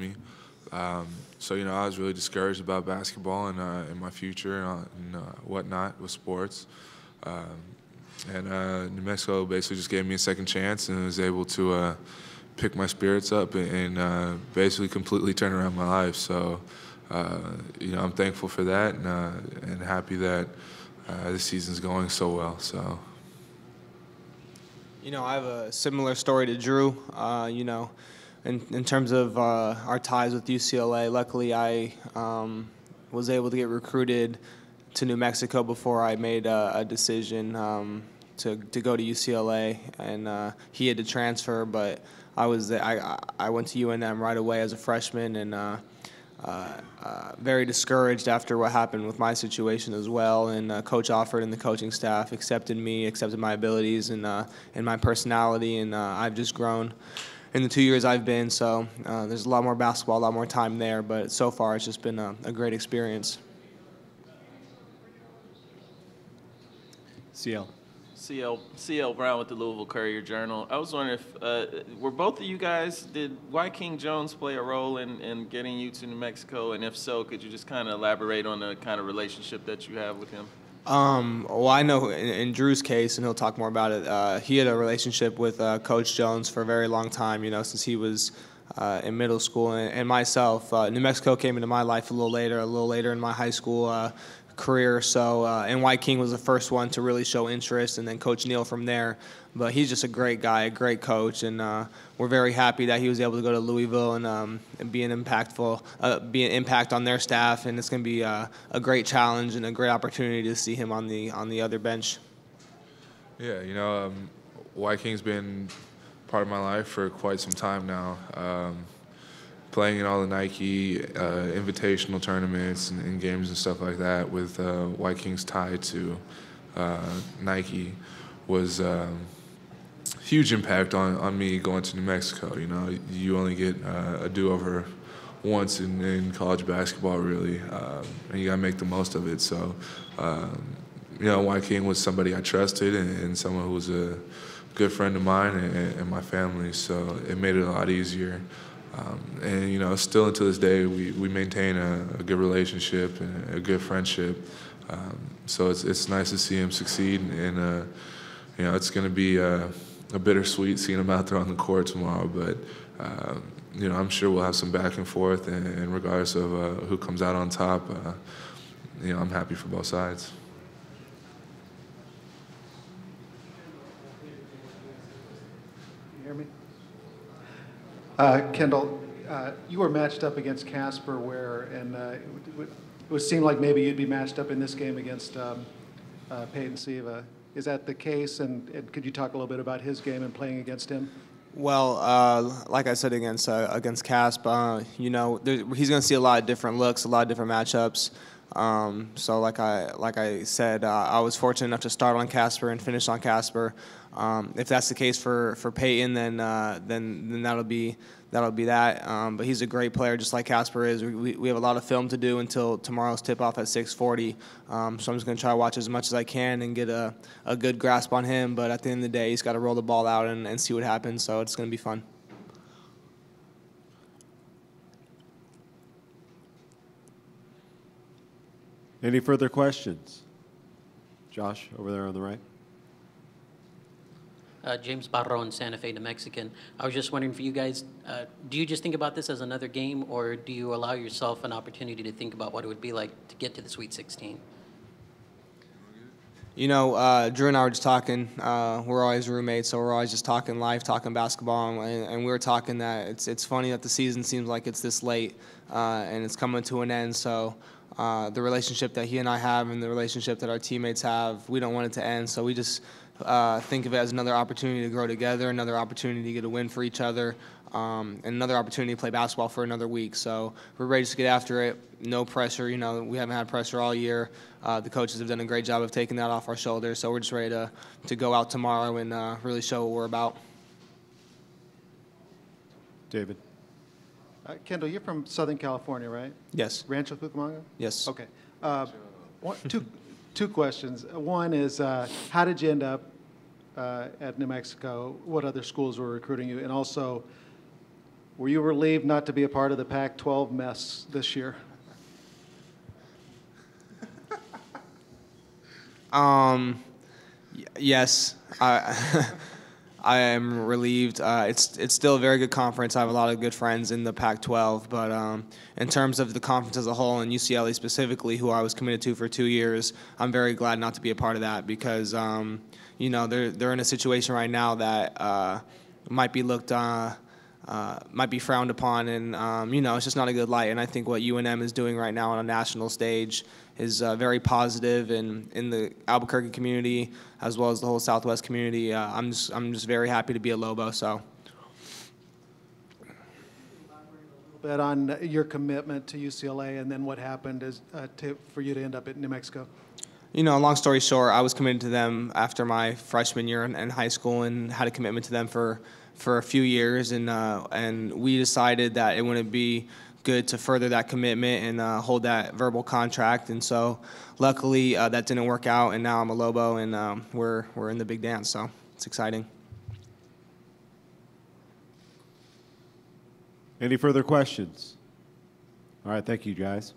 me. So, I was really discouraged about basketball and my future and whatnot with sports. And New Mexico basically just gave me a second chance and was able to pick my spirits up and basically completely turn around my life. So, I'm thankful for that and happy that this season's going so well. So. I have a similar story to Drew. In terms of our ties with UCLA, luckily I was able to get recruited to New Mexico before I made a decision to go to UCLA, and he had to transfer, but I went to UNM right away as a freshman, and very discouraged after what happened with my situation as well. And Coach Offord and the coaching staff accepted me, accepted my abilities and my personality, and I've just grown in the 2 years I've been. So there's a lot more basketball, a lot more time there, but so far it's just been a great experience. CL Brown with the Louisville Courier-Journal. I was wondering if were both of you guys, did White King Jones play a role in getting you to New Mexico? And if so, could you just kind of elaborate on the kind of relationship that you have with him? Well, I know in Drew's case, and he'll talk more about it, he had a relationship with Coach Jones for a very long time, since he was in middle school. And myself, New Mexico came into my life a little later in my high school career. So, and White King was the first one to really show interest, and then Coach Neal from there. But he's just a great guy, a great coach, and we're very happy that he was able to go to Louisville and be an impact on their staff. And it's going to be a great challenge and a great opportunity to see him on the other bench. Yeah, White King's been part of my life for quite some time now. Playing in all the Nike invitational tournaments and games and stuff like that with White King's tie to Nike was huge impact on me going to New Mexico. You only get a do-over once in college basketball, really, and you got to make the most of it. So, White King was somebody I trusted and someone who was a good friend of mine and my family, so it made it a lot easier. And still until this day, we maintain a good relationship and a good friendship. So it's nice to see him succeed, and it's going to be a bittersweet seeing him out there on the court tomorrow. But I'm sure we'll have some back and forth, and regardless of who comes out on top, I'm happy for both sides. You hear me? Kendall, you were matched up against Casper, and it would seem like maybe you'd be matched up in this game against Peyton Siva. Is that the case? And could you talk a little bit about his game and playing against him? Well, like I said against Casp, he's going to see a lot of different looks, a lot of different matchups. So like I said, I was fortunate enough to start on Casper and finish on Casper. If that's the case for Peyton, then that'll be that. But he's a great player, just like Casper is. We have a lot of film to do until tomorrow's tip-off at 6:40. So I'm just going to try to watch as much as I can and get a good grasp on him. But at the end of the day, he's got to roll the ball out and see what happens. So it's going to be fun. Any further questions? Josh, over there on the right. James Barron, Santa Fe, New Mexican. I was just wondering for you guys, do you just think about this as another game, or do you allow yourself an opportunity to think about what it would be like to get to the Sweet 16? Drew and I were just talking. We're always roommates, so we're always just talking life, talking basketball, and we were talking that it's funny that the season seems like it's this late and it's coming to an end. So the relationship that he and I have and the relationship that our teammates have, we don't want it to end. So we just think of it as another opportunity to grow together, another opportunity to get a win for each other, and another opportunity to play basketball for another week. So we're ready to get after it. No pressure. We haven't had pressure all year. The coaches have done a great job of taking that off our shoulders. So we're just ready to go out tomorrow and really show what we're about. David. Kendall, you're from Southern California, right? Yes. Rancho Cucamonga? Yes. Okay. Two questions. One is, how did you end up at New Mexico? What other schools were recruiting you? And also, Were you relieved not to be a part of the Pac-12 mess this year? Yes, I am relieved. It's still a very good conference. I have a lot of good friends in the Pac-12, but in terms of the conference as a whole and UCLA specifically, who I was committed to for 2 years, I'm very glad not to be a part of that because you know they're in a situation right now that might be might be frowned upon, and you know it's just not a good light. And I think what UNM is doing right now on a national stage is very positive, and in the Albuquerque community as well as the whole Southwest community. I'm just very happy to be a Lobo. So. Bit on your commitment to UCLA and then what happened for you to end up at New Mexico. You know, long story short, I was committed to them after my freshman year in high school and had a commitment to them for a few years, and we decided that it wouldn't be good to further that commitment and hold that verbal contract, and so luckily that didn't work out, and now I'm a Lobo, and we're in the big dance, so it's exciting. Any further questions? All right, thank you, guys.